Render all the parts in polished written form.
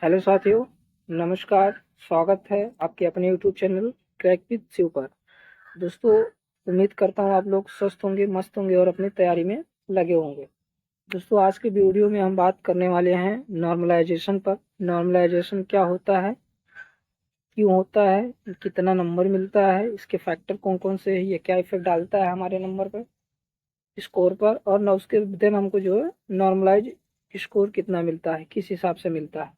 Hello साथियों, नमस्कार। स्वागत है आपके अपने YouTube channel crack with Shiv पर। दोस्तों, उम्मीद करता हूँ आप लोग स्वस्थ होंगे, मस्त होंगे और अपनी तैयारी में लगे होंगे। दोस्तों, आज के वीडियो में हम बात करने वाले हैं नॉर्मलाइजेशन पर। नॉर्मलाइजेशन क्या होता है, क्यों होता है, कितना नंबर मिलता है, इसके फैक्टर कौन कौन से हैं, ये क्या इफेक्ट डालता है हमारे नंबर पर, स्कोर पर, और न उसके देन हमको जो है नॉर्मलाइज स्कोर कितना मिलता है, किस हिसाब से मिलता है।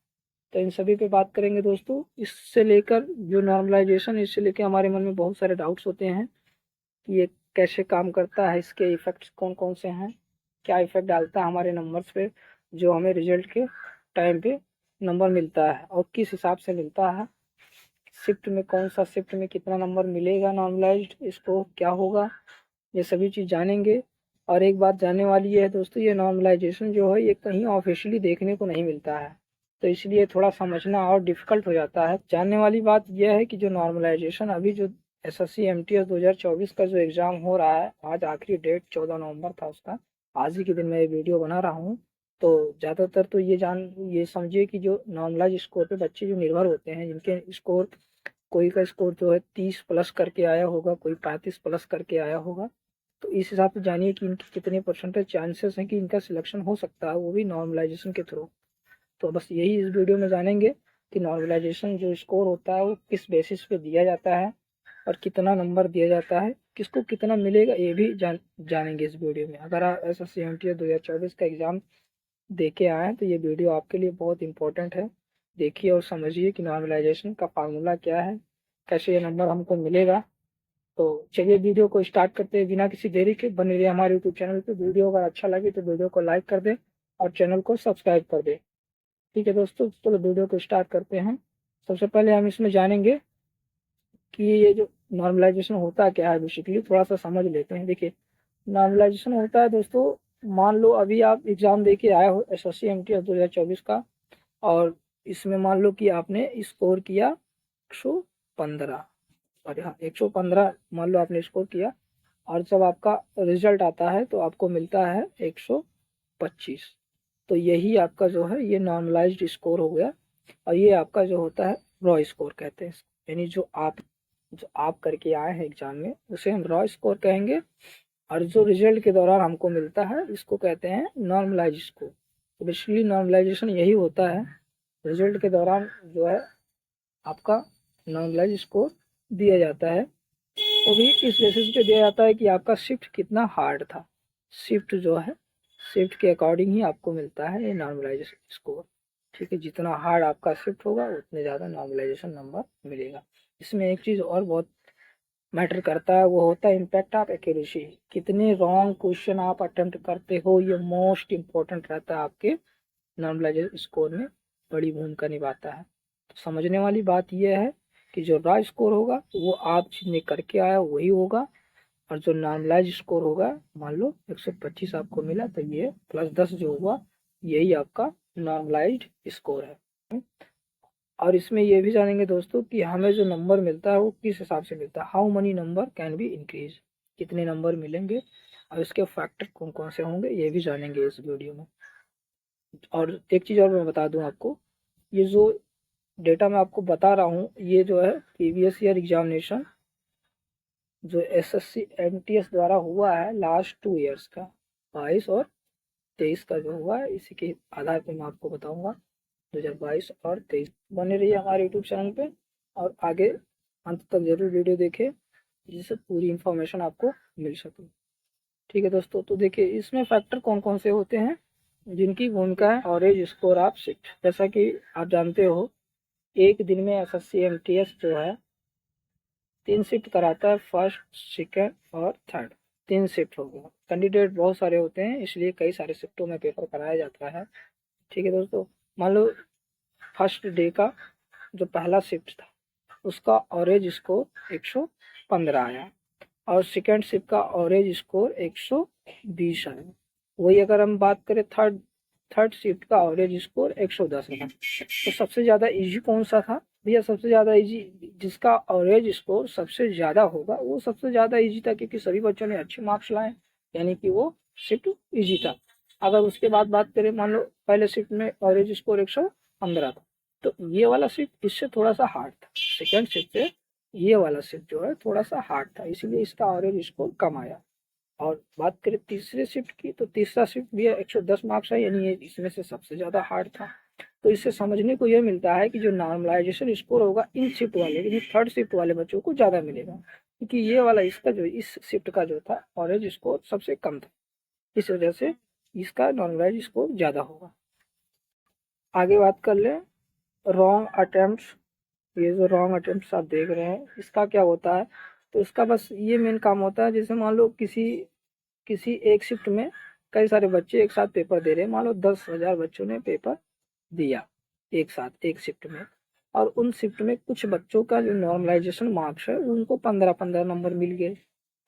तो इन सभी पे बात करेंगे दोस्तों। इससे लेकर जो नॉर्मलाइजेशन, इससे लेकर हमारे मन में बहुत सारे डाउट्स होते हैं कि ये कैसे काम करता है, इसके इफेक्ट्स कौन कौन से हैं, क्या इफेक्ट डालता है हमारे नंबर्स पे, जो हमें रिजल्ट के टाइम पे नंबर मिलता है और किस हिसाब से मिलता है, शिफ्ट में कौन सा शिफ्ट में कितना नंबर मिलेगा, नॉर्मलाइज्ड इसको क्या होगा, ये सभी चीज़ जानेंगे। और एक बात जानने वाली है दोस्तों, ये नॉर्मलाइजेशन जो है ये कहीं ऑफिशियली देखने को नहीं मिलता है, तो इसलिए थोड़ा समझना और डिफिकल्ट हो जाता है। जानने वाली बात यह है कि जो नॉर्मलाइजेशन अभी जो एसएससी एमटीएस 2024 का जो एग्ज़ाम हो रहा है, आज आखिरी डेट 14 नवंबर था उसका। आज ही के दिन मैं ये वीडियो बना रहा हूँ। तो ज़्यादातर तो ये समझिए कि जो नॉर्मलाइज स्कोर पे बच्चे जो निर्भर होते हैं, जिनके स्कोर, कोई का स्कोर जो है 30 प्लस करके आया होगा, कोई 35 प्लस करके आया होगा, तो इस हिसाब से जानिए कि इनके कितने परसेंटेज चांसेस हैं कि इनका सिलेक्शन हो सकता है, वो भी नॉर्मलाइजेशन के थ्रू। तो बस यही इस वीडियो में जानेंगे कि नॉर्मलाइजेशन जो स्कोर होता है वो किस बेसिस पे दिया जाता है और कितना नंबर दिया जाता है, किसको कितना मिलेगा, ये भी जानेंगे इस वीडियो में। अगर आप एसएससी एमटीएस 2024 का एग्ज़ाम दे के आए हैं तो ये वीडियो आपके लिए बहुत इंपॉर्टेंट है। देखिए और समझिए कि नॉर्मलाइजेशन का फार्मूला क्या है, कैसे ये नंबर हमको मिलेगा। तो चलिए वीडियो को स्टार्ट करते हैं बिना किसी देरी के। बने रहिए हमारे यूट्यूब चैनल पे। वीडियो अगर अच्छा लगे तो वीडियो को लाइक कर दें और चैनल को सब्सक्राइब कर दें। ठीक है दोस्तों, चलो वीडियो को स्टार्ट करते हैं। सबसे पहले हम इसमें जानेंगे कि ये जो नॉर्मलाइजेशन होता क्या है, बेसिकली थोड़ा सा समझ लेते हैं। देखिए, नॉर्मलाइजेशन होता है दोस्तों, मान लो अभी आप एग्जाम दे के आए हो एसएससी एमटीएस 2024 का, और इसमें मान लो कि आपने स्कोर किया 115, और हाँ 115 मान लो आपने स्कोर किया, और जब आपका रिजल्ट आता है तो आपको मिलता है 125। तो यही आपका जो है ये नॉर्मलाइज्ड स्कोर हो गया। और ये आपका जो होता है रॉ स्कोर कहते हैं, यानी जो आप करके आए हैं एग्जाम में उसे हम रॉ स्कोर कहेंगे। और जो रिजल्ट के दौरान हमको मिलता है इसको कहते हैं नॉर्मलाइज स्कोर। तो बेसिकली नॉर्मलाइजेशन यही होता है, रिजल्ट के दौरान जो है आपका नॉर्मलाइज स्कोर दिया जाता है। वो भी इस बेसिस पे दिया जाता है कि आपका शिफ्ट कितना हार्ड था। शिफ्ट जो है, शिफ्ट के अकॉर्डिंग ही आपको मिलता है ये नॉर्मलाइजेशन स्कोर। ठीक है, जितना हार्ड आपका शिफ्ट होगा उतने ज़्यादा नॉर्मलाइजेशन नंबर मिलेगा। इसमें एक चीज़ और बहुत मैटर करता है, वो होता है इम्पैक्ट ऑफ एक्यूरेसी। कितने रॉन्ग क्वेश्चन आप अटेम्प्ट करते हो, ये मोस्ट इम्पोर्टेंट रहता है आपके नॉर्मलाइजेशन स्कोर में, बड़ी भूमिका निभाता है। तो समझने वाली बात यह है कि जो रॉ स्कोर होगा वो आप जितने करके आया वही होगा, और जो नॉर्मलाइज स्कोर होगा, मान लो 125 आपको मिला तो ये +10 जो हुआ यही आपका नॉर्मलाइज्ड स्कोर है। और इसमें ये भी जानेंगे दोस्तों कि हमें जो नंबर मिलता है वो किस हिसाब से मिलता है, how many number can be increase, कितने नंबर मिलेंगे और इसके फैक्टर कौन कौन से होंगे, ये भी जानेंगे इस वीडियो में। और एक चीज़ और मैं बता दूं आपको, ये जो डेटा मैं आपको बता रहा हूँ ये जो है प्रीवियस ईयर एग्जामिनेशन जो एसएससी एमटीएस द्वारा हुआ है लास्ट 2 ईयर्स का, 22 और 23 का जो हुआ है, इसी के आधार पर मैं आपको बताऊंगा 2022 और 23। बने रहिए हमारे यूट्यूब चैनल पे और आगे अंत तक जरूर वीडियो देखें, जिससे पूरी इंफॉर्मेशन आपको मिल सके। ठीक है दोस्तों, तो देखिए इसमें फैक्टर कौन कौन से होते हैं जिनकी भूमिका है ऑरेंज स्कोर ऑफ शिफ्ट। जैसा कि आप जानते हो, एक दिन में एसएससी एमटीएस जो है 3 शिफ्ट कराता है, फर्स्ट, सेकेंड और थर्ड। 3 शिफ्ट हो गया। कैंडिडेट बहुत सारे होते हैं इसलिए कई सारे शिफ्टों में पेपर कराया जाता है। ठीक है दोस्तों, मान लो फर्स्ट डे का जो पहला शिफ्ट था उसका ऑरेंज स्कोर 115 आया, और सेकेंड शिफ्ट का ऑरेंज स्कोर 120 आया। वही अगर हम बात करें थर्ड थर्ड शिफ्ट का ऑरेंज स्कोर 110 है। तो सबसे ज़्यादा इजी कौन सा था भैया? सबसे ज़्यादा इजी जिसका ऑरेंज स्कोर सबसे ज़्यादा होगा वो सबसे ज़्यादा इजी था, क्योंकि सभी बच्चों ने अच्छे मार्क्स लाए, यानी कि वो शिफ्ट इजी था। अगर उसके बाद बात करें, मान लो पहले शिफ्ट में ऑरेंज स्कोर 115 था, तो ये वाला शिफ्ट इससे थोड़ा सा हार्ड था, सेकंड शिफ्ट से ये वाला शिफ्ट जो है थोड़ा सा हार्ड था, इसलिए इसका एवरेज स्कोर कम आया। और बात करें तीसरे शिफ्ट की, तो तीसरा शिफ्ट भी 110 मार्क्स है, यानी ये इसमें से सबसे ज़्यादा हार्ड था। तो इससे समझने को यह मिलता है कि जो नॉर्मलाइजेशन स्कोर होगा इन शिफ्ट वाले, यानी थर्ड शिफ्ट वाले बच्चों को ज़्यादा मिलेगा, क्योंकि ये वाला इसका जो इस शिफ्ट का जो था एवरेज स्कोर सबसे कम था, इस वजह से इसका नॉर्मलाइज स्कोर ज़्यादा होगा। आगे बात कर ले रॉन्ग अटेम्प्ट। ये जो रॉन्ग अटेम्प्ट आप देख रहे हैं, इसका क्या होता है, तो इसका बस ये मेन काम होता है, जैसे मान लो किसी किसी एक शिफ्ट में कई सारे बच्चे एक साथ पेपर दे रहे हैं, मान लो 10,000 बच्चों ने पेपर दिया एक साथ एक शिफ्ट में, और उन शिफ्ट में कुछ बच्चों का जो नॉर्मलाइजेशन मार्क्स है उनको 15-15 नंबर मिल गए,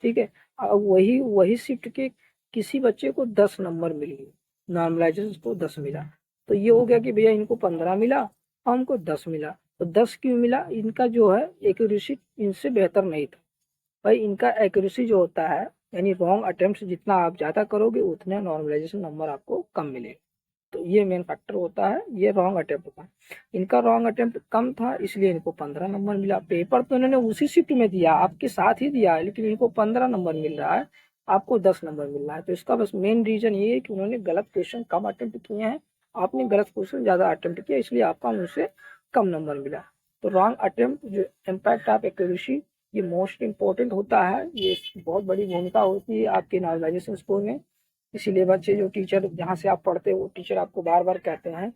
ठीक है। अब वही वही शिफ्ट के किसी बच्चे को 10 नंबर मिल गए, नॉर्मलाइजेशन को 10 मिला, तो ये हो गया कि भैया इनको 15 मिला, हमको 10 मिला। तो 10 क्यों मिला, इनका जो है एक्यूरेसी इनसे बेहतर नहीं था। भाई इनका एक्यूरेसी जो होता है, यानी रॉन्ग अटेम्प्ट जितना आप ज़्यादा करोगे उतने नॉर्मलाइजेशन नंबर आपको कम मिलेगा। तो ये मेन फैक्टर होता है ये रॉन्ग अटेम्प्ट का। इनका रॉन्ग अटेम्प्ट कम था, इसलिए इनको 15 नंबर मिला। पेपर तो इन्होंने उसी शिफ्ट में दिया, आपके साथ ही दिया है, लेकिन इनको 15 नंबर मिल रहा है, आपको 10 नंबर मिल रहा है। तो इसका बस मेन रीजन ये है कि उन्होंने गलत क्वेश्चन कम अटेम्प्ट किए हैं, आपने गलत क्वेश्चन ज़्यादा अटेम्प्ट किया, इसलिए आपका उनसे कम नंबर मिला। तो रॉन्ग अटेम्प्ट जो इम्पैक्ट ऑफ एक्यूरेसी, ये मोस्ट इंपॉर्टेंट होता है, ये बहुत बड़ी भूमिका होती है आपके नॉर्मलाइजेशन स्कोर में। इसीलिए बच्चे जो टीचर जहाँ से आप पढ़ते हो वो टीचर आपको बार बार कहते हैं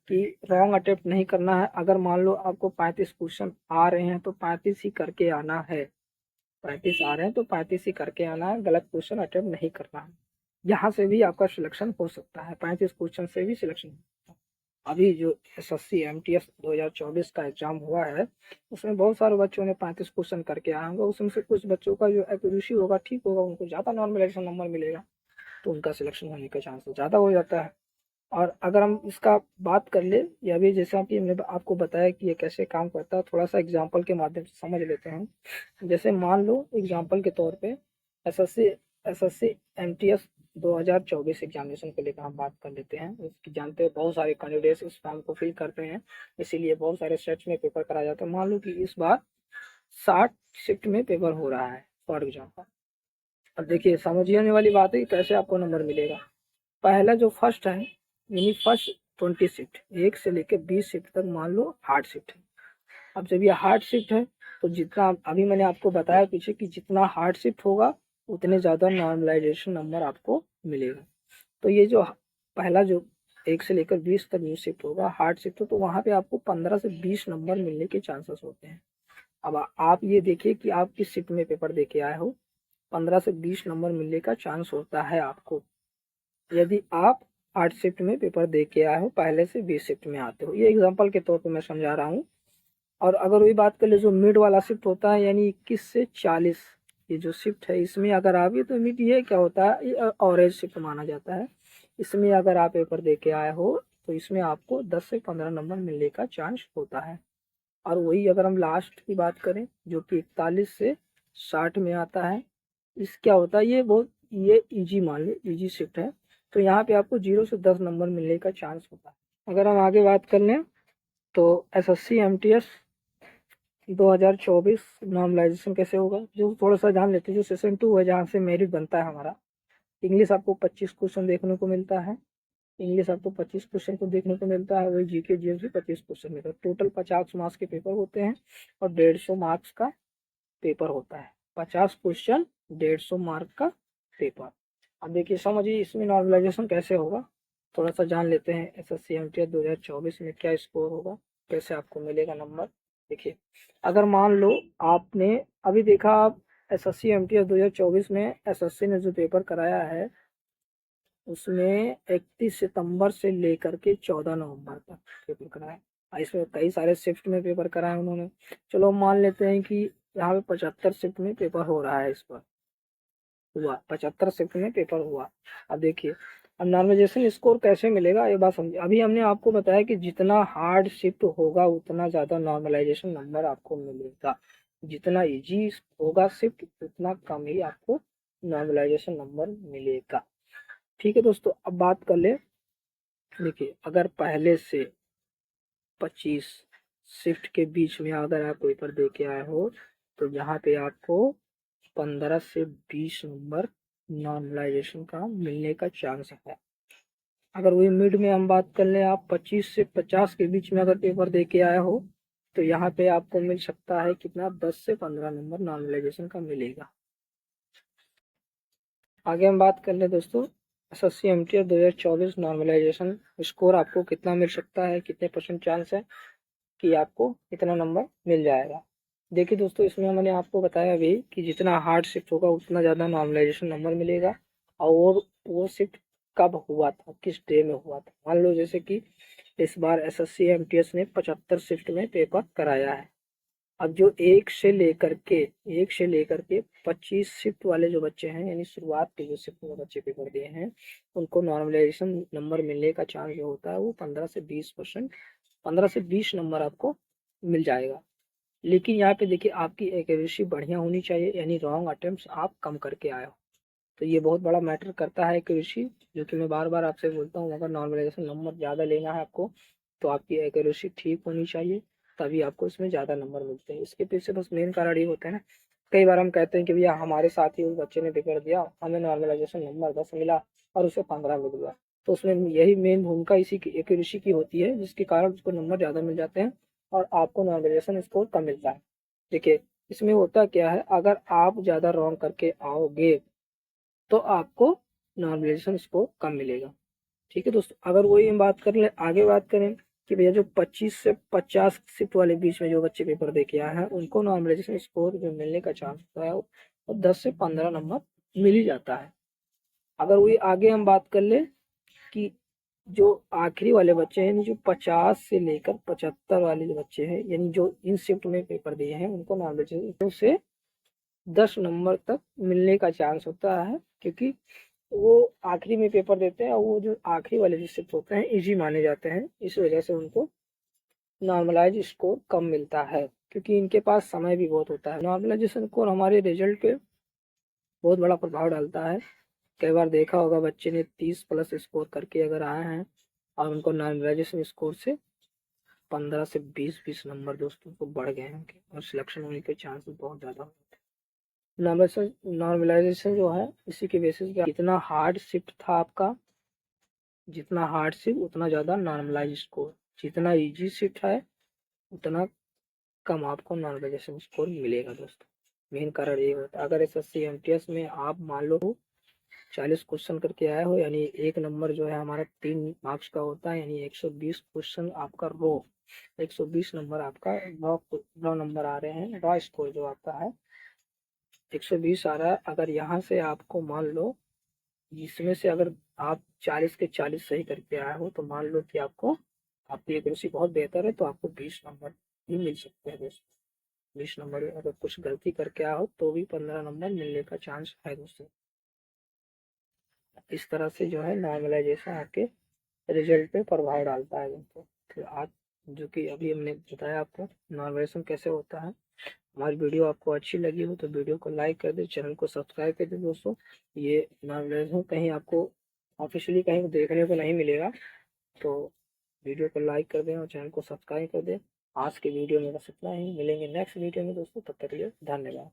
कि रॉन्ग अटेम्प्ट नहीं करना है। अगर मान लो आपको 35 क्वेश्चन आ रहे हैं तो 35 ही करके आना है, 35 आ रहे हैं तो 35 ही करके आना है, गलत क्वेश्चन अटेम्प्ट नहीं करना है। यहाँ से भी आपका सिलेक्शन हो सकता है, 35 क्वेश्चन से भी सिलेक्शन हो सकता है। अभी जो SSC MTS 2024 का एग्जाम हुआ है, उसमें बहुत सारे बच्चों ने 35 क्वेश्चन करके आए होंगे, उसमें से कुछ बच्चों का जो एक्यूरेसी होगा ठीक होगा, उनको ज़्यादा नॉर्मलाइजेशन नंबर मिलेगा, तो उनका सिलेक्शन होने का चांस ज़्यादा हो जाता है। और अगर हम इसका बात कर ले, या भी जैसा कि मैंने आपको बताया कि ये कैसे काम करता है, थोड़ा सा एग्जांपल के माध्यम से समझ लेते हैं। जैसे मान लो एग्जांपल के तौर पे एसएससी एमटीएस 2024 एग्जामिनेशन को लेकर हम बात कर लेते हैं। इसकी जानते हैं बहुत सारे कैंडिडेट्स इस फॉर्म को फिल करते हैं, इसीलिए बहुत सारे सेट्स में पेपर कराया जाता है। मान लो कि इस बार 60 शिफ्ट में पेपर हो रहा है फॉर एग्जाम्पल। अब देखिए समझिए आने वाली बात है कि कैसे आपको नंबर मिलेगा। पहला जो फर्स्ट है, यानी फर्स्ट 20 शिफ्ट, 1 से लेकर 20 शिफ्ट तक मान लो हार्ड शिफ्ट है। अब जब ये हार्ड शिफ्ट है तो जितना अभी मैंने आपको बताया पीछे कि जितना हार्ड शिफ्ट होगा उतने ज़्यादा नॉर्मलाइजेशन नंबर आपको मिलेगा। तो ये जो पहला जो 1 से लेकर 20 तक जो शिफ्ट होगा हार्ड शिफ्ट हो, तो वहाँ पे आपको 15 से 20 नंबर मिलने के चांसेस होते हैं। अब आप ये देखिए कि आप किस शिफ्ट में पेपर दे के आए हो, 15 से 20 नंबर मिलने का चांस होता है आपको, यदि आप 8 शिफ्ट में पेपर दे के आए हो, पहले से 20 शिफ्ट में आते हो। ये एग्जांपल के तौर पे मैं समझा रहा हूँ। और अगर वही बात कर ले जो मिड वाला शिफ्ट होता है, यानी 21 से 40, ये जो शिफ्ट है इसमें अगर आप, ये तो मिड ये क्या होता है, ये ऑरेंज शिफ्ट माना जाता है। इसमें अगर आप पेपर दे के आए हो तो इसमें आपको 10 से 15 नंबर मिलने का चांस होता है। और वही अगर हम लास्ट की बात करें जो कि 41 से 60 में आता है, इस क्या होता है, ये बहुत ये इजी मान लो इजी शिफ्ट है, तो यहाँ पे आपको 0 से 10 नंबर मिलने का चांस होता है। अगर हम आगे बात कर लें तो SSC MTS 2024 नॉर्मलाइजेशन कैसे होगा, जो थोड़ा सा जान लेते हैं। जो सेशन 2 है जहाँ से मेरिट बनता है हमारा, इंग्लिश आपको 25 क्वेश्चन देखने को मिलता है, इंग्लिश आपको 25 क्वेश्चन को देखने को मिलता है, वही जीके जीएस भी 25 क्वेश्चन मिलता है। टोटल 50 मार्क्स के पेपर होते हैं और 150 मार्क्स का पेपर होता है। 50 क्वेश्चन 150 मार्क का पेपर। अब देखिए समझिए इसमें नॉर्मलाइजेशन कैसे होगा, थोड़ा सा जान लेते हैं। SSC MTS 2024 में क्या स्कोर होगा, कैसे आपको मिलेगा नंबर। देखिए अगर मान लो आपने अभी देखा, आप SSC MTS 2024 में SSC ने जो पेपर कराया है उसमें 31 सितंबर से लेकर के 14 नवंबर तक पेपर कराया। इसमें कई सारे शिफ्ट में पेपर कराए उन्होंने। चलो मान लेते हैं कि यहाँ पे 75 शिफ्ट में पेपर हो रहा है, इस पर हुआ 75 शिफ्ट में पेपर हुआ। अब देखिए अब नॉर्मलाइजेशन स्कोर कैसे मिलेगा, ये बात समझिए। अभी हमने आपको बताया कि जितना हार्ड शिफ्ट होगा उतना ज़्यादा नॉर्मलाइजेशन नंबर आपको मिलेगा, जितना इजी होगा शिफ्ट उतना कम ही आपको नॉर्मलाइजेशन नंबर मिलेगा। ठीक है दोस्तों, अब बात कर ले। देखिए अगर पहले से 25 शिफ्ट के बीच में अगर आप पेपर दे के आए हो तो यहाँ पे आपको 15 से 20 नंबर नॉर्मलाइजेशन का मिलने का चांस है। अगर वही मिड में हम बात कर लें, आप 25 से 50 के बीच में अगर पेपर दे के आए हो तो यहाँ पे आपको मिल सकता है कितना, 10 से 15 नंबर नॉर्मलाइजेशन का मिलेगा। आगे हम बात कर ले दोस्तों, SSC MTS 2024 नॉर्मलाइजेशन स्कोर आपको कितना मिल सकता है, कितने परसेंट चांस है कि आपको इतना नंबर मिल जाएगा। देखिए दोस्तों, इसमें मैंने आपको बताया अभी कि जितना हार्ड शिफ्ट होगा उतना ज़्यादा नॉर्मलाइजेशन नंबर मिलेगा। और वो शिफ्ट कब हुआ था, किस डे में हुआ था। मान लो जैसे कि इस बार SSC MTS ने 75 शिफ्ट में पेपर कराया है। अब जो एक से लेकर के 25 शिफ्ट वाले जो बच्चे हैं, यानी शुरुआत के जो शिफ्ट में बच्चे पेपर दिए हैं, उनको नॉर्मलाइजेशन नंबर मिलने का चांस जो होता है वो 15 से 20 नंबर आपको मिल जाएगा। लेकिन यहाँ पे देखिए, आपकी एक्यूरेसी बढ़िया होनी चाहिए, यानी रॉन्ग अटेम्प्ट आप कम करके आए हो, तो ये बहुत बड़ा मैटर करता है एक्यूरेसी, जो कि मैं बार बार आपसे बोलता हूँ। अगर नॉर्मलाइजेशन नंबर ज़्यादा लेना है आपको तो आपकी एक्यूरेसी ठीक होनी चाहिए, तभी आपको इसमें ज़्यादा नंबर मिलते हैं। इसके पीछे बस मेन कारण ये होता है ना, कई बार हम कहते हैं कि भैया हमारे साथ ही उस बच्चे ने पेपर दिया, हमें नॉर्मलाइजेशन नंबर 10 मिला और उसे 15 मिल गया, तो उसमें यही मेन भूमिका इसी की एक्यूरेसी की होती है, जिसके कारण उसको नंबर ज़्यादा मिल जाते हैं और आपको नॉर्मलाइजेशन स्कोर कम मिलता है। देखिए, इसमें होता क्या है, अगर आप ज़्यादा रॉन्ग करके आओगे तो आपको नॉर्मलाइजेशन स्कोर कम मिलेगा। ठीक है दोस्तों, अगर वही हम बात कर ले, आगे बात करें कि भैया जो 25 से 50 शिफ्ट वाले बीच में जो बच्चे पेपर दे के आए हैं उनको नॉर्मलाइजेशन स्कोर जो मिलने का चांस होता है वो 10 से 15 नंबर मिल ही जाता है। अगर वही आगे हम बात कर ले कि जो आखिरी वाले बच्चे हैं, जो 50 से लेकर 75 वाले जो बच्चे हैं, यानी जो इन शिफ्ट में पेपर दिए हैं, उनको नॉर्मलाइजेशन से 10 नंबर तक मिलने का चांस होता है, क्योंकि वो आखिरी में पेपर देते हैं और वो जो आखिरी वाले जो शिफ्ट होते हैं इजी माने जाते हैं, इस वजह से उनको नॉर्मलाइज स्कोर कम मिलता है, क्योंकि इनके पास समय भी बहुत होता है। नॉर्मलाइजेशन स्कोर हमारे रिजल्ट पे बहुत बड़ा प्रभाव डालता है। कई बार देखा होगा बच्चे ने 30 प्लस स्कोर करके अगर आए हैं और उनको नॉर्मलाइजेशन स्कोर से 15 से 20 नंबर दोस्तों को बढ़ गए हैं और सिलेक्शन होने के चांसेस बहुत ज़्यादा होते हैं। नॉर्मलाइजेशन जो है इसी के बेसिस पे, जितना हार्ड शिफ्ट था आपका, जितना हार्ड शिफ्ट उतना ज़्यादा नॉर्मलाइज स्कोर, जितना इजी शिफ्ट है उतना कम आपको नॉर्मलाइजेशन स्कोर मिलेगा दोस्तों। मेन कारण ये होता है। अगर SSC MTS में आप मान लो 40 क्वेश्चन करके आए हो, यानी एक नंबर जो है हमारा 3 मार्क्स का होता है, यानी 120 क्वेश्चन आपका रो, 120 नंबर आपका रॉ नंबर आ रहे हैं, रॉ स्कोर जो आपका है 120 आ रहा है। अगर यहाँ से आपको मान लो इसमें से अगर आप 40 के 40 सही करके आए हो तो मान लो कि आपको, आपकी एक्यूरेसी बहुत बेहतर है तो आपको 20 नंबर भी मिल सकते हैं दोस्तों। 20 नंबर, अगर कुछ गलती करके आए हो तो भी 15 नंबर मिलने का चांस है दोस्तों। इस तरह से जो है नॉर्मलाइजेशन आपके रिजल्ट पे प्रभाव डालता है दोस्तों। फिर आज जो कि अभी हमने बताया आपको नॉर्मलाइजेशन कैसे होता है। हमारी वीडियो आपको अच्छी लगी हो तो वीडियो को लाइक कर दे, चैनल को सब्सक्राइब कर दे दोस्तों। ये नॉर्मलाइजेशन कहीं आपको ऑफिशियली कहीं देखने को नहीं मिलेगा, तो वीडियो को लाइक कर दें और चैनल को सब्सक्राइब कर दें। आज के वीडियो में बस इतना ही, मिलेंगे नेक्स्ट वीडियो में दोस्तों, तब तक के लिए धन्यवाद।